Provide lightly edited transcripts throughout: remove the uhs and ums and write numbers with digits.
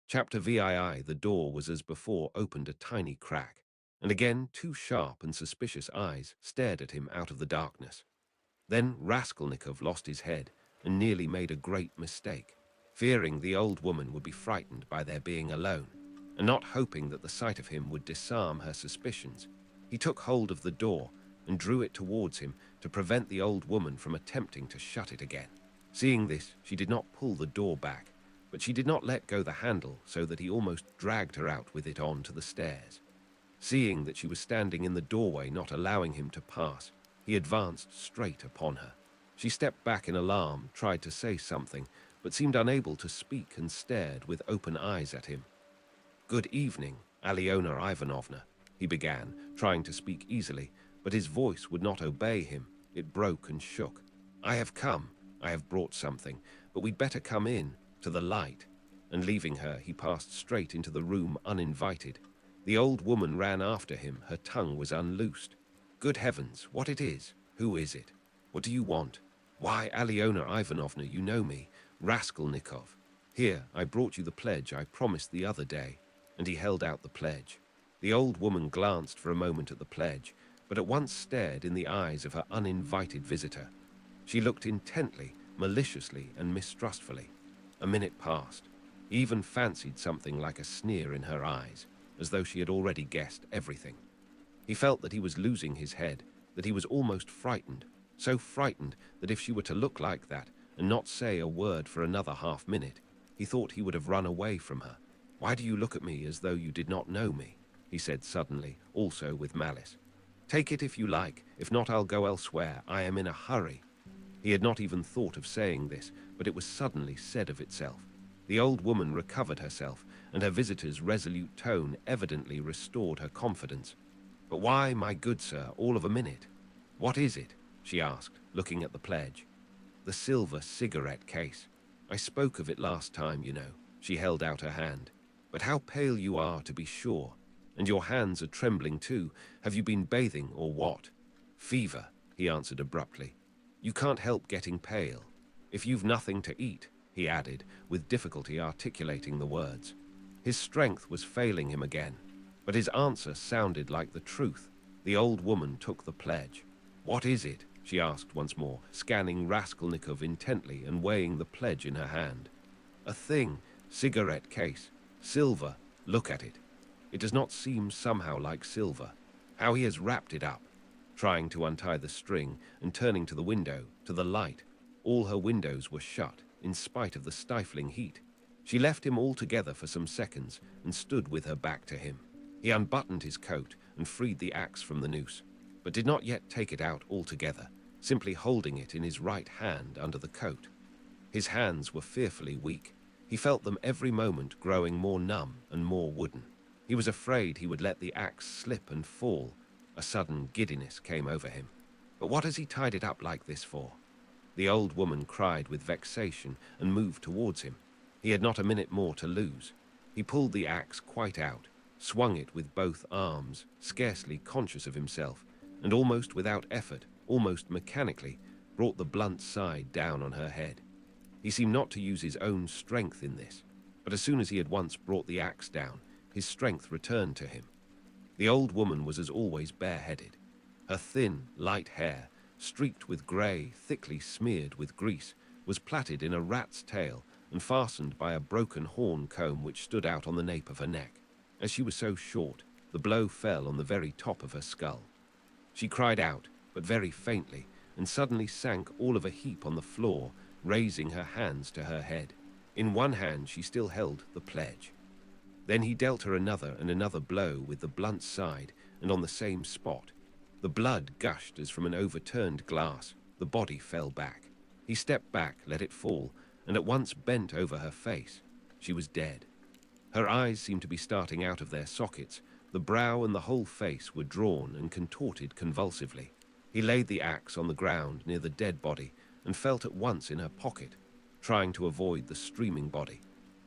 Chapter VII, the door was as before opened a tiny crack, and again two sharp and suspicious eyes stared at him out of the darkness. Then Raskolnikov lost his head and nearly made a great mistake, fearing the old woman would be frightened by their being alone, and not hoping that the sight of him would disarm her suspicions. He took hold of the door and drew it towards him to prevent the old woman from attempting to shut it again. Seeing this, she did not pull the door back, but she did not let go the handle so that he almost dragged her out with it on to the stairs. Seeing that she was standing in the doorway not allowing him to pass, he advanced straight upon her. She stepped back in alarm, tried to say something, but seemed unable to speak and stared with open eyes at him. "Good evening, Alyona Ivanovna," he began, trying to speak easily, but his voice would not obey him. It broke and shook. "I have come. I have brought something, but we'd better come in, to the light." And leaving her, he passed straight into the room uninvited. The old woman ran after him. Her tongue was unloosed. "Good heavens, what it is? Who is it? What do you want?" "Why, Alyona Ivanovna, you know me, Raskolnikov. Here, I brought you the pledge I promised the other day." And he held out the pledge. The old woman glanced for a moment at the pledge, but at once stared in the eyes of her uninvited visitor. She looked intently, maliciously, and mistrustfully. A minute passed. He even fancied something like a sneer in her eyes, as though she had already guessed everything. He felt that he was losing his head, that he was almost frightened, so frightened that if she were to look like that and not say a word for another half-minute, he thought he would have run away from her. "Why do you look at me as though you did not know me?" he said suddenly, also with malice. "Take it if you like, if not I'll go elsewhere. I am in a hurry." He had not even thought of saying this, but it was suddenly said of itself. The old woman recovered herself, and her visitor's resolute tone evidently restored her confidence. "But why, my good sir, all of a minute? What is it?" she asked, looking at the pledge. "The silver cigarette case. I spoke of it last time, you know." She held out her hand. "But how pale you are, to be sure. And your hands are trembling too. Have you been bathing or what?" "Fever," he answered abruptly. "You can't help getting pale. If you've nothing to eat," he added, with difficulty articulating the words. His strength was failing him again, but his answer sounded like the truth. The old woman took the pledge. "What is it?" she asked once more, scanning Raskolnikov intently and weighing the pledge in her hand. "A thing, cigarette case, silver, look at it. It does not seem somehow like silver. How he has wrapped it up." Trying to untie the string and turning to the window, to the light. All her windows were shut, in spite of the stifling heat. She left him altogether for some seconds and stood with her back to him. He unbuttoned his coat and freed the axe from the noose, but did not yet take it out altogether, simply holding it in his right hand under the coat. His hands were fearfully weak. He felt them every moment growing more numb and more wooden. He was afraid he would let the axe slip and fall. A sudden giddiness came over him. "But what has he tied it up like this for?" The old woman cried with vexation and moved towards him. He had not a minute more to lose. He pulled the axe quite out, swung it with both arms, scarcely conscious of himself, and almost without effort, almost mechanically, brought the blunt side down on her head. He seemed not to use his own strength in this, but as soon as he had once brought the axe down, his strength returned to him. The old woman was as always bareheaded. Her thin, light hair, streaked with grey, thickly smeared with grease, was plaited in a rat's tail and fastened by a broken horn comb which stood out on the nape of her neck. As she was so short, the blow fell on the very top of her skull. She cried out, but very faintly, and suddenly sank all of a heap on the floor, raising her hands to her head. In one hand she still held the pledge. Then he dealt her another and another blow with the blunt side, and on the same spot. The blood gushed as from an overturned glass. The body fell back. He stepped back, let it fall, and at once bent over her face. She was dead. Her eyes seemed to be starting out of their sockets. The brow and the whole face were drawn and contorted convulsively. He laid the axe on the ground near the dead body and felt at once in her pocket, trying to avoid the streaming body.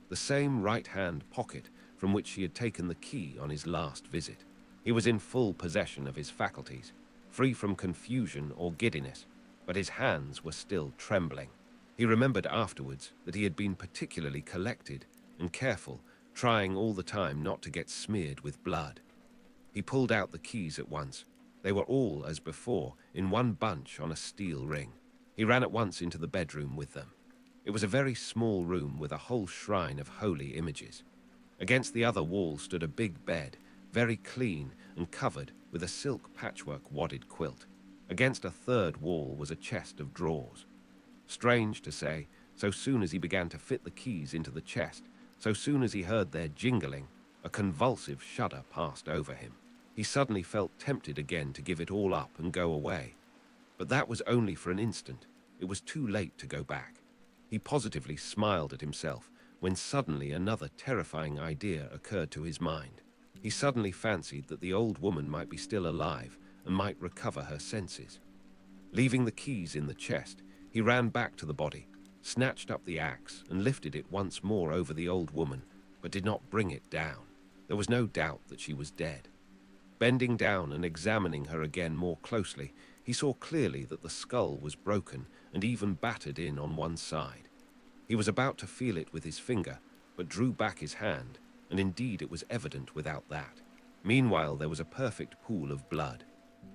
The same right-hand pocket from which she had taken the key on his last visit. He was in full possession of his faculties, free from confusion or giddiness, but his hands were still trembling. He remembered afterwards that he had been particularly collected and careful, trying all the time not to get smeared with blood. He pulled out the keys at once. They were all, as before, in one bunch on a steel ring. He ran at once into the bedroom with them. It was a very small room with a whole shrine of holy images. Against the other wall stood a big bed, very clean and covered with a silk patchwork wadded quilt. Against a third wall was a chest of drawers. Strange to say, so soon as he began to fit the keys into the chest, so soon as he heard their jingling, a convulsive shudder passed over him. He suddenly felt tempted again to give it all up and go away. But that was only for an instant. It was too late to go back. He positively smiled at himself when suddenly another terrifying idea occurred to his mind. He suddenly fancied that the old woman might be still alive and might recover her senses. Leaving the keys in the chest, he ran back to the body, snatched up the axe and lifted it once more over the old woman, but did not bring it down. There was no doubt that she was dead. Bending down and examining her again more closely, he saw clearly that the skull was broken and even battered in on one side. He was about to feel it with his finger, but drew back his hand, and indeed it was evident without that. Meanwhile, there was a perfect pool of blood.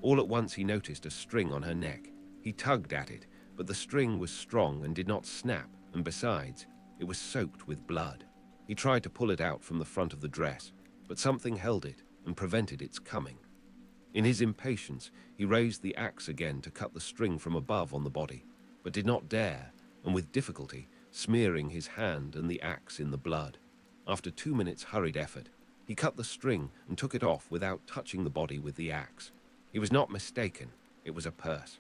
All at once he noticed a string on her neck. He tugged at it, but the string was strong and did not snap, and besides, it was soaked with blood. He tried to pull it out from the front of the dress, but something held it and prevented its coming. In his impatience, he raised the axe again to cut the string from above on the body, but did not dare, and with difficulty, smearing his hand and the axe in the blood. After 2 minutes' hurried effort, he cut the string and took it off without touching the body with the axe. He was not mistaken, it was a purse.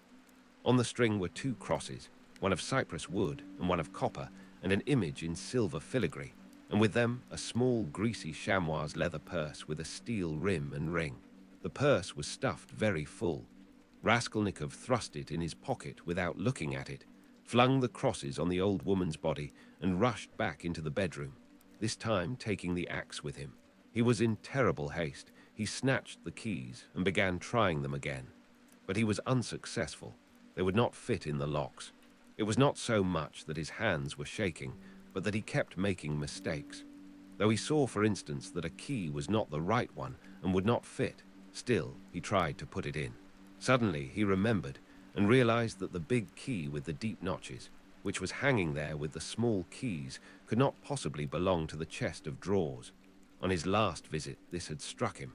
On the string were 2 crosses, one of cypress wood and one of copper, and an image in silver filigree, and with them a small greasy chamois leather purse with a steel rim and ring. The purse was stuffed very full. Raskolnikov thrust it in his pocket without looking at it, flung the crosses on the old woman's body, and rushed back into the bedroom, this time taking the axe with him. He was in terrible haste. He snatched the keys and began trying them again. But he was unsuccessful. They would not fit in the locks. It was not so much that his hands were shaking, but that he kept making mistakes. Though he saw, for instance, that a key was not the right one and would not fit, still he tried to put it in. Suddenly he remembered and realized that the big key with the deep notches, which was hanging there with the small keys, could not possibly belong to the chest of drawers. On his last visit this had struck him,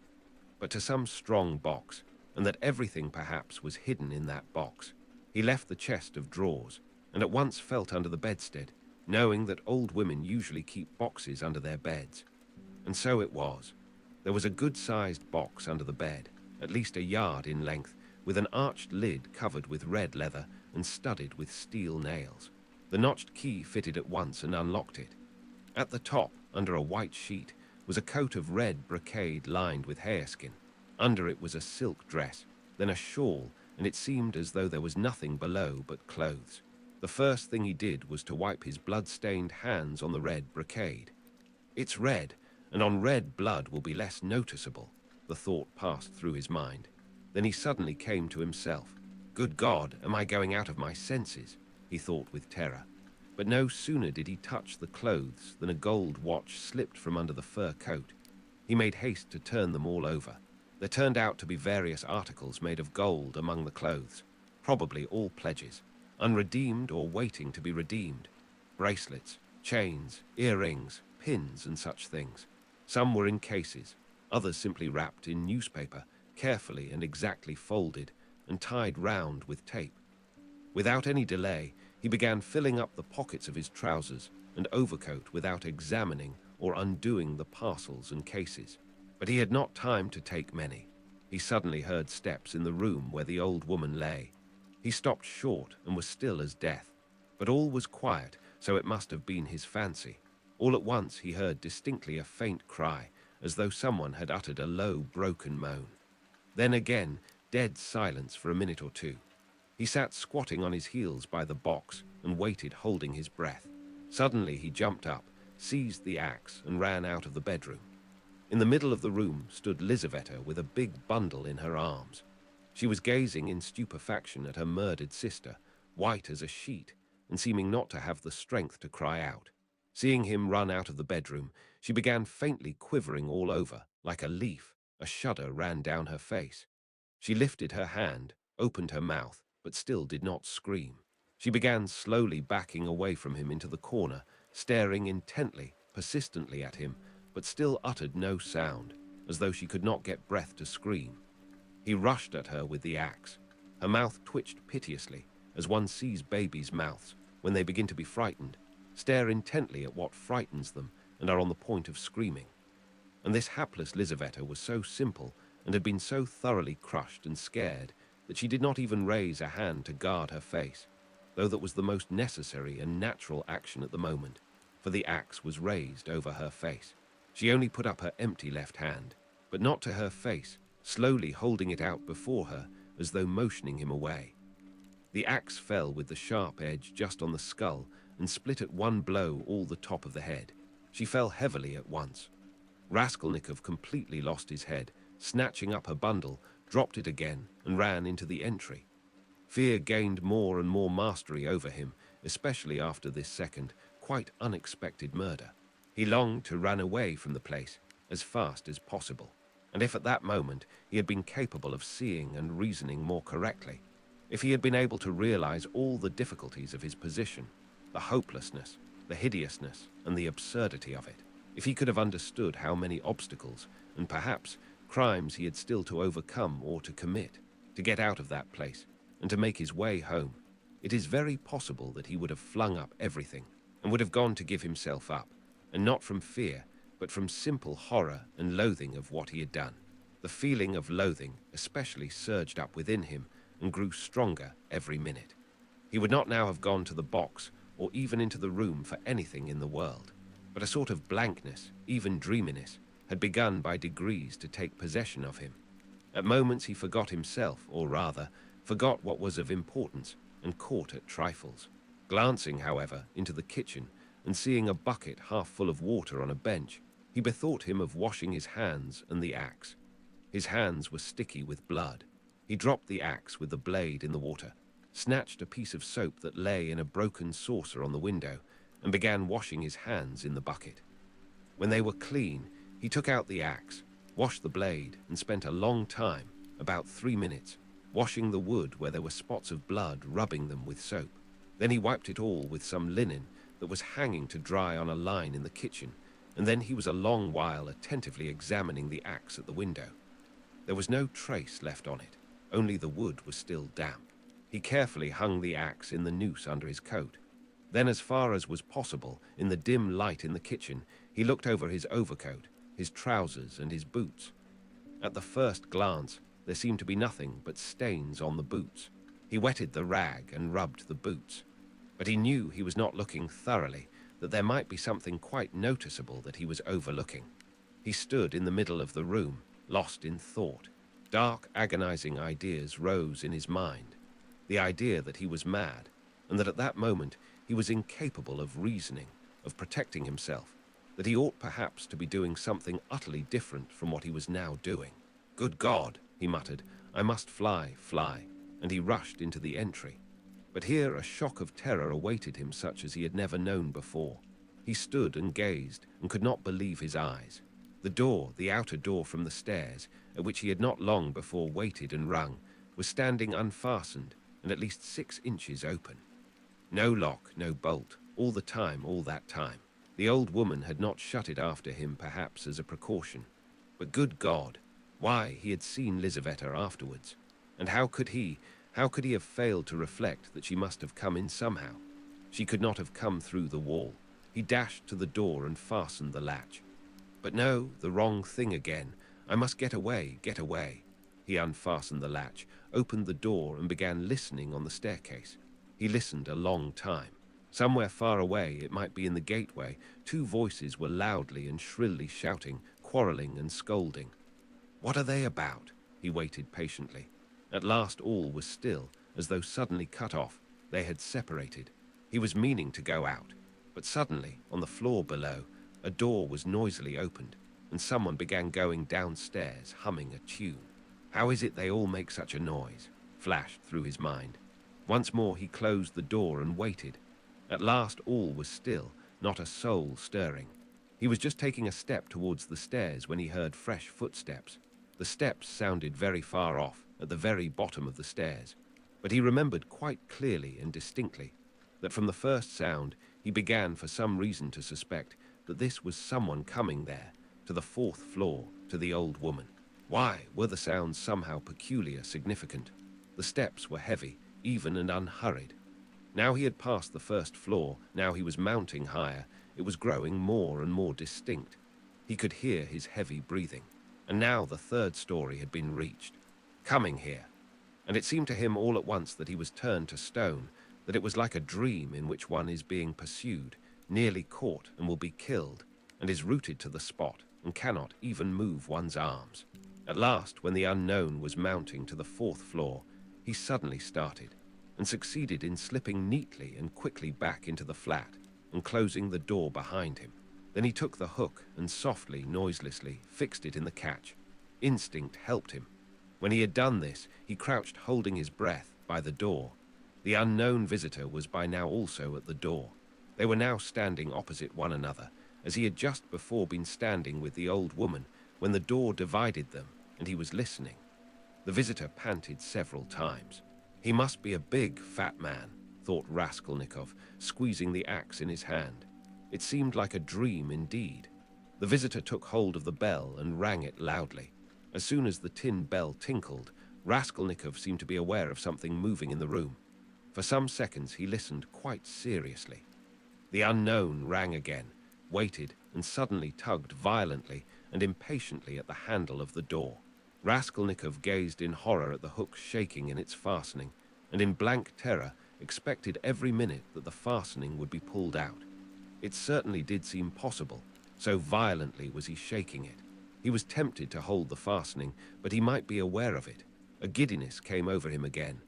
but to some strong box, and that everything perhaps was hidden in that box. He left the chest of drawers, and at once felt under the bedstead, knowing that old women usually keep boxes under their beds. And so it was. There was a good-sized box under the bed, at least a yard in length, with an arched lid covered with red leather and studded with steel nails. The notched key fitted at once and unlocked it. At the top, under a white sheet, was a coat of red brocade lined with hareskin. Under it was a silk dress, then a shawl, and it seemed as though there was nothing below but clothes. The first thing he did was to wipe his blood-stained hands on the red brocade. It's red, and on red blood will be less noticeable, the thought passed through his mind. Then he suddenly came to himself. Good God, am I going out of my senses? He thought with terror. But no sooner did he touch the clothes than a gold watch slipped from under the fur coat. He made haste to turn them all over. There turned out to be various articles made of gold among the clothes, probably all pledges, unredeemed or waiting to be redeemed. Bracelets, chains, earrings, pins, and such things. Some were in cases, others simply wrapped in newspaper, carefully and exactly folded and tied round with tape. Without any delay, he began filling up the pockets of his trousers and overcoat without examining or undoing the parcels and cases. But he had not time to take many. He suddenly heard steps in the room where the old woman lay. He stopped short and was still as death. But all was quiet, so it must have been his fancy. All at once he heard distinctly a faint cry, as though someone had uttered a low, broken moan. Then again, dead silence for a minute or two. He sat squatting on his heels by the box and waited, holding his breath. Suddenly he jumped up, seized the axe, and ran out of the bedroom. In the middle of the room stood Lizaveta with a big bundle in her arms. She was gazing in stupefaction at her murdered sister, white as a sheet, and seeming not to have the strength to cry out. Seeing him run out of the bedroom, she began faintly quivering all over, like a leaf. A shudder ran down her face. She lifted her hand, opened her mouth, but still did not scream. She began slowly backing away from him into the corner, staring intently, persistently at him, but still uttered no sound, as though she could not get breath to scream. He rushed at her with the axe. Her mouth twitched piteously, as one sees babies' mouths, when they begin to be frightened, stare intently at what frightens them and are on the point of screaming. And this hapless Lizaveta was so simple and had been so thoroughly crushed and scared that she did not even raise a hand to guard her face, though that was the most necessary and natural action at the moment, for the axe was raised over her face. She only put up her empty left hand, but not to her face, slowly holding it out before her as though motioning him away. The axe fell with the sharp edge just on the skull and split at one blow all the top of the head. She fell heavily at once. Raskolnikov completely lost his head, snatching up her bundle, dropped it again, and ran into the entry. Fear gained more and more mastery over him, especially after this second, quite unexpected murder. He longed to run away from the place as fast as possible, and if at that moment he had been capable of seeing and reasoning more correctly, if he had been able to realize all the difficulties of his position, the hopelessness, the hideousness, and the absurdity of it, if he could have understood how many obstacles, and perhaps crimes he had still to overcome or to commit, to get out of that place, and to make his way home, it is very possible that he would have flung up everything, and would have gone to give himself up, and not from fear, but from simple horror and loathing of what he had done. The feeling of loathing especially surged up within him and grew stronger every minute. He would not now have gone to the box or even into the room for anything in the world, but a sort of blankness, even dreaminess, had begun by degrees to take possession of him. At moments he forgot himself, or rather, forgot what was of importance, and caught at trifles. Glancing, however, into the kitchen and seeing a bucket half full of water on a bench, he bethought him of washing his hands and the axe. His hands were sticky with blood. He dropped the axe with the blade in the water, snatched a piece of soap that lay in a broken saucer on the window, and began washing his hands in the bucket. When they were clean, he took out the axe, washed the blade, and spent a long time, about 3 minutes, washing the wood where there were spots of blood, rubbing them with soap. Then he wiped it all with some linen that was hanging to dry on a line in the kitchen, and then he was a long while attentively examining the axe at the window. There was no trace left on it, only the wood was still damp. He carefully hung the axe in the noose under his coat. Then, as far as was possible, in the dim light in the kitchen, he looked over his overcoat, his trousers, and his boots. At the first glance, there seemed to be nothing but stains on the boots. He wetted the rag and rubbed the boots. But he knew he was not looking thoroughly, that there might be something quite noticeable that he was overlooking. He stood in the middle of the room, lost in thought. Dark, agonizing ideas rose in his mind. The idea that he was mad, and that at that moment he was incapable of reasoning, of protecting himself, that he ought perhaps to be doing something utterly different from what he was now doing. "Good God," he muttered, "I must fly, and he rushed into the entry. But here a shock of terror awaited him such as he had never known before. He stood and gazed and could not believe his eyes. The door, the outer door from the stairs, at which he had not long before waited and rung, was standing unfastened and at least 6 inches open. No lock, no bolt, all that time. The old woman had not shut it after him, perhaps as a precaution. But good God, why, he had seen Lizaveta afterwards. And how could he have failed to reflect that she must have come in somehow? She could not have come through the wall. He dashed to the door and fastened the latch. But no, the wrong thing again. I must get away. He unfastened the latch, opened the door, and began listening on the staircase. He listened a long time. Somewhere far away, it might be in the gateway, 2 voices were loudly and shrilly shouting, quarreling and scolding. What are they about? He waited patiently. At last all was still, as though suddenly cut off. They had separated. He was meaning to go out, but suddenly, on the floor below, a door was noisily opened, and someone began going downstairs, humming a tune. How is it they all make such a noise? Flashed through his mind. Once more he closed the door and waited. At last all was still, not a soul stirring. He was just taking a step towards the stairs when he heard fresh footsteps. The steps sounded very far off, at the very bottom of the stairs, but he remembered quite clearly and distinctly that from the first sound he began for some reason to suspect that this was someone coming there, to the fourth floor, to the old woman. Why were the sounds somehow peculiar, significant? The steps were heavy, even and unhurried. Now he had passed the first floor, now he was mounting higher. It was growing more and more distinct. He could hear his heavy breathing. And now the third story had been reached. Coming here. And it seemed to him all at once that he was turned to stone, that it was like a dream in which one is being pursued, nearly caught and will be killed, and is rooted to the spot and cannot even move one's arms. At last, when the unknown was mounting to the fourth floor, he suddenly started and succeeded in slipping neatly and quickly back into the flat and closing the door behind him. Then he took the hook and softly, noiselessly, fixed it in the catch. Instinct helped him. When he had done this, he crouched holding his breath by the door. The unknown visitor was by now also at the door. They were now standing opposite one another, as he had just before been standing with the old woman when the door divided them, and he was listening. The visitor panted several times. He must be a big, fat man, thought Raskolnikov, squeezing the axe in his hand. It seemed like a dream indeed. The visitor took hold of the bell and rang it loudly. As soon as the tin bell tinkled, Raskolnikov seemed to be aware of something moving in the room. For some seconds he listened quite seriously. The unknown rang again, waited, and suddenly tugged violently and impatiently at the handle of the door. Raskolnikov gazed in horror at the hook shaking in its fastening, and in blank terror expected every minute that the fastening would be pulled out. It certainly did seem possible, so violently was he shaking it. He was tempted to hold the fastening, but he might be aware of it. A giddiness came over him again.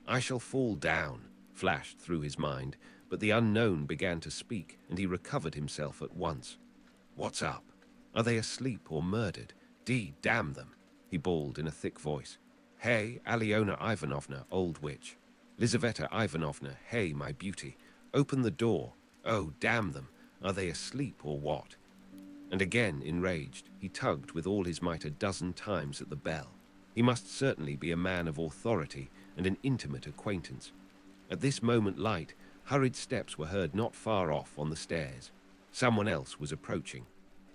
"I shall fall down," flashed through his mind, but the unknown began to speak, and he recovered himself at once. "What's up? Are they asleep or murdered? Damn them," he bawled in a thick voice. "Hey, Alyona Ivanovna, old witch. Lizaveta Ivanovna, hey, my beauty. Open the door. Oh, damn them. Are they asleep or what?" And again, enraged, he tugged with all his might a dozen times at the bell. He must certainly be a man of authority and an intimate acquaintance. At this moment light, hurried steps were heard not far off on the stairs. Someone else was approaching.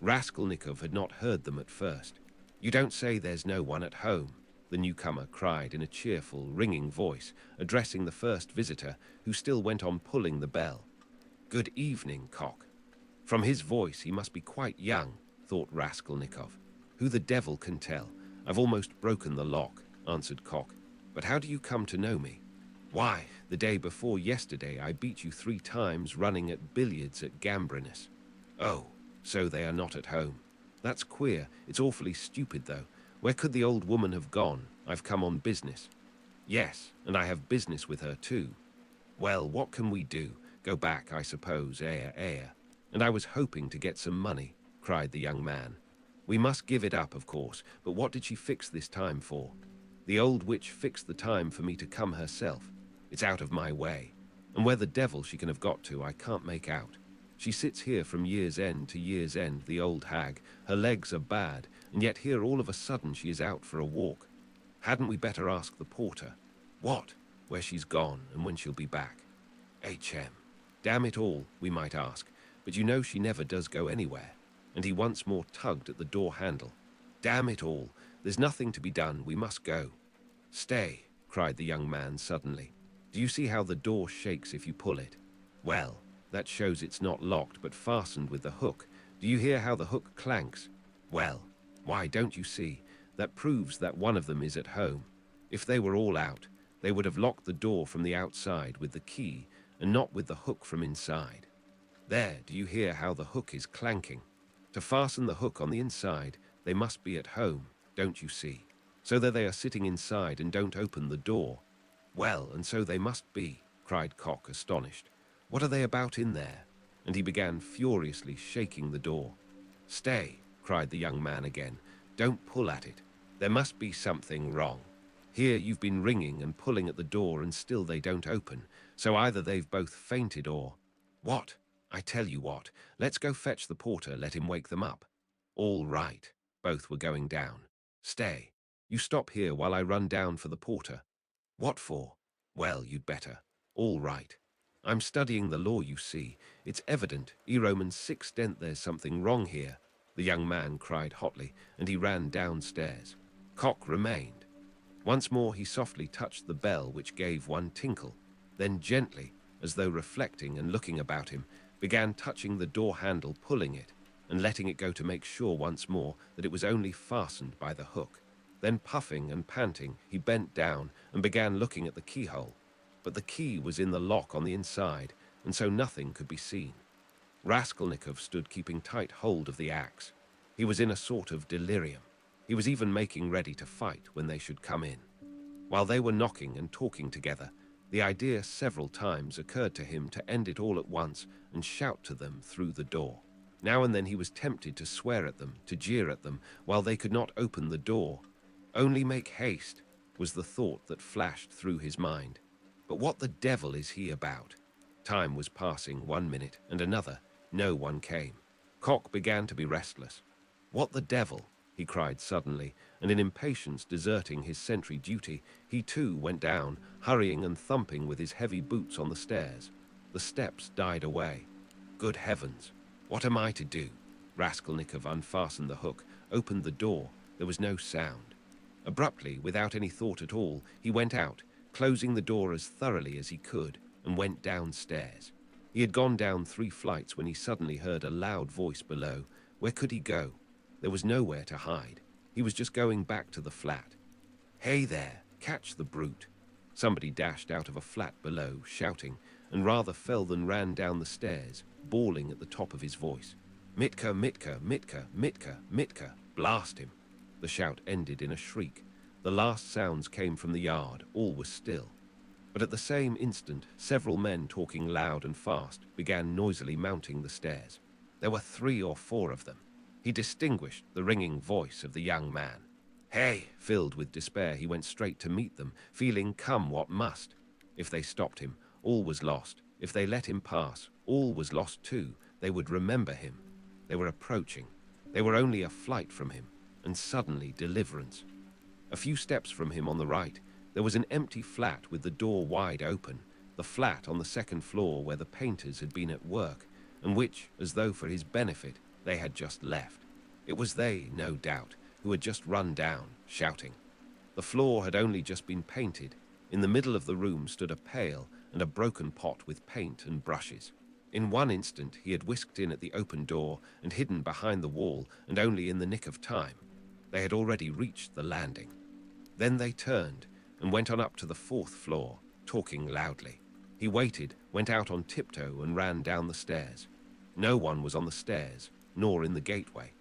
Raskolnikov had not heard them at first. "You don't say there's no one at home," the newcomer cried in a cheerful, ringing voice, addressing the first visitor, who still went on pulling the bell. "Good evening, Cock." From his voice he must be quite young, thought Raskolnikov. "Who the devil can tell? I've almost broken the lock," answered Cock. "But how do you come to know me?" "Why, the day before yesterday I beat you 3 times running at billiards at Gambrinus." "Oh, so they are not at home. That's queer. It's awfully stupid, though. Where could the old woman have gone? I've come on business." "Yes, and I have business with her too." "Well, what can we do? Go back, I suppose, And I was hoping to get some money," cried the young man. "We must give it up, of course, but what did she fix this time for?" "The old witch fixed the time for me to come herself. It's out of my way. And where the devil she can have got to, I can't make out. She sits here from year's end to year's end, the old hag. Her legs are bad, and yet here all of a sudden she is out for a walk. Hadn't we better ask the porter?" "What? Where she's gone, and when she'll be back?" "HM. Damn it all, we might ask. But you know she never does go anywhere." And he once more tugged at the door handle. "Damn it all, there's nothing to be done, we must go." "Stay," cried the young man suddenly. "Do you see how the door shakes if you pull it? Well, that shows it's not locked but fastened with the hook. Do you hear how the hook clanks? Well, why, don't you see? That proves that one of them is at home. If they were all out, they would have locked the door from the outside with the key and not with the hook from inside. There, do you hear how the hook is clanking? To fasten the hook on the inside, they must be at home, don't you see? So that they are sitting inside and don't open the door." "Well, and so they must be," cried Cock, astonished. "What are they about in there?" And he began furiously shaking the door. "Stay," cried the young man again. "Don't pull at it. There must be something wrong. Here you've been ringing and pulling at the door and still they don't open, so either they've both fainted or—" "What? I tell you what, let's go fetch the porter, let him wake them up. All right. Both were going down. Stay. You stop here while I run down for the porter. What for? Well, you'd better. All right. I'm studying the law, you see. It's evident, Romans 6 dent there's something wrong here, the young man cried hotly, and he ran downstairs. Cock remained. Once more he softly touched the bell, which gave one tinkle, then gently, as though reflecting and looking about him, began touching the door handle, pulling it, and letting it go to make sure once more that it was only fastened by the hook. Then, puffing and panting, he bent down and began looking at the keyhole. But the key was in the lock on the inside, and so nothing could be seen. Raskolnikov stood keeping tight hold of the axe. He was in a sort of delirium. He was even making ready to fight when they should come in. While they were knocking and talking together, the idea several times occurred to him to end it all at once and shout to them through the door. Now and then he was tempted to swear at them, to jeer at them, while they could not open the door. Only make haste, was the thought that flashed through his mind. But what the devil is he about? Time was passing, 1 minute and another. No one came. Cock began to be restless. What the devil? He cried suddenly, and in impatience deserting his sentry duty, he too went down, hurrying and thumping with his heavy boots on the stairs. The steps died away. Good heavens! What am I to do? Raskolnikov unfastened the hook, opened the door. There was no sound. Abruptly, without any thought at all, he went out, closing the door as thoroughly as he could, and went downstairs. He had gone down 3 flights when he suddenly heard a loud voice below. Where could he go? There was nowhere to hide. He was just going back to the flat. Hey there, catch the brute. Somebody dashed out of a flat below, shouting, and rather fell than ran down the stairs, bawling at the top of his voice. Mitka, Mitka, Mitka, Mitka, Mitka, blast him. The shout ended in a shriek. The last sounds came from the yard. All was still. But at the same instant, several men talking loud and fast began noisily mounting the stairs. There were 3 or 4 of them. He distinguished the ringing voice of the young man. Hey! Filled with despair, he went straight to meet them, feeling come what must. If they stopped him, all was lost. If they let him pass, all was lost too. They would remember him. They were approaching. They were only a flight from him, and suddenly deliverance. A few steps from him on the right, there was an empty flat with the door wide open, the flat on the 2nd floor where the painters had been at work, and which, as though for his benefit, they had just left. It was they, no doubt, who had just run down, shouting. The floor had only just been painted. In the middle of the room stood a pail and a broken pot with paint and brushes. In one instant he had whisked in at the open door and hidden behind the wall, and only in the nick of time. They had already reached the landing. Then they turned and went on up to the 4th floor, talking loudly. He waited, went out on tiptoe and ran down the stairs. No one was on the stairs, nor in the gateway.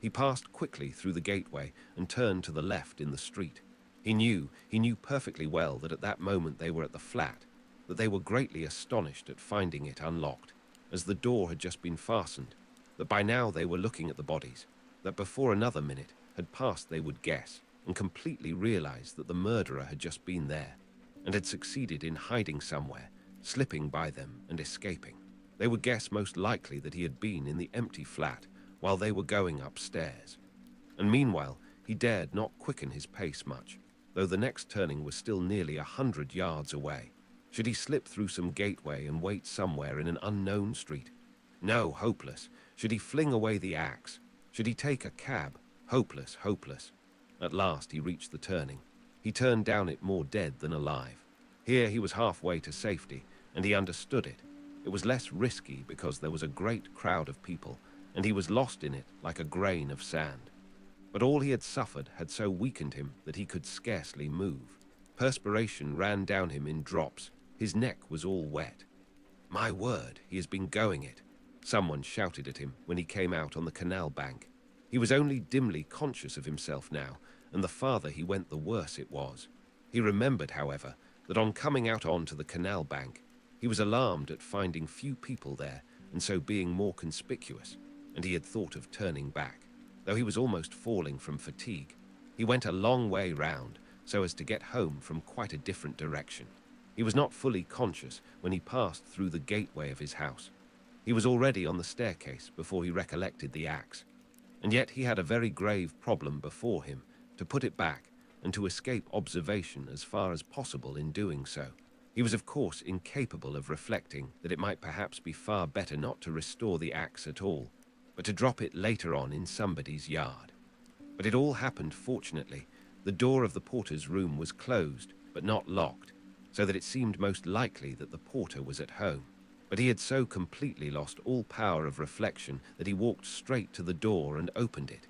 He passed quickly through the gateway and turned to the left in the street. He knew perfectly well that at that moment they were at the flat, that they were greatly astonished at finding it unlocked, as the door had just been fastened, that by now they were looking at the bodies, that before another minute had passed they would guess, and completely realize that the murderer had just been there, and had succeeded in hiding somewhere, slipping by them and escaping. They would guess most likely that he had been in the empty flat while they were going upstairs. And meanwhile, he dared not quicken his pace much, though the next turning was still nearly 100 yards away. Should he slip through some gateway and wait somewhere in an unknown street? No, hopeless. Should he fling away the axe? Should he take a cab? Hopeless, hopeless. At last he reached the turning. He turned down it more dead than alive. Here he was halfway to safety, and he understood it. It was less risky because there was a great crowd of people, and he was lost in it like a grain of sand. But all he had suffered had so weakened him that he could scarcely move. Perspiration ran down him in drops. His neck was all wet. My word, he has been going it. Someone shouted at him when he came out on the canal bank. He was only dimly conscious of himself now, and the farther he went the worse it was. He remembered, however, that on coming out onto the canal bank, he was alarmed at finding few people there, and so being more conspicuous, and he had thought of turning back. Though he was almost falling from fatigue, he went a long way round, so as to get home from quite a different direction. He was not fully conscious when he passed through the gateway of his house. He was already on the staircase before he recollected the axe. And yet he had a very grave problem before him, to put it back and to escape observation as far as possible in doing so. He was of course incapable of reflecting that it might perhaps be far better not to restore the axe at all, but to drop it later on in somebody's yard. But it all happened fortunately. The door of the porter's room was closed, but not locked, so that it seemed most likely that the porter was at home. But he had so completely lost all power of reflection that he walked straight to the door and opened it.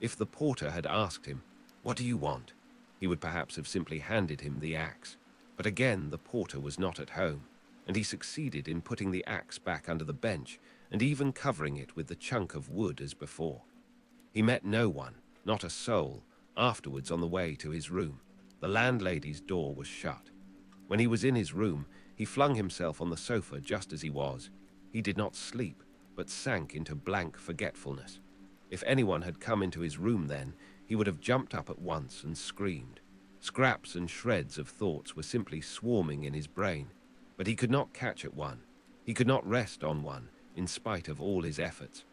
If the porter had asked him, "What do you want?" he would perhaps have simply handed him the axe. But again the porter was not at home, and he succeeded in putting the axe back under the bench and even covering it with the chunk of wood as before. He met no one, not a soul, afterwards on the way to his room. The landlady's door was shut. When he was in his room, he flung himself on the sofa just as he was. He did not sleep, but sank into blank forgetfulness. If anyone had come into his room then, he would have jumped up at once and screamed. Scraps and shreds of thoughts were simply swarming in his brain, but he could not catch at one. He could not rest on one, in spite of all his efforts.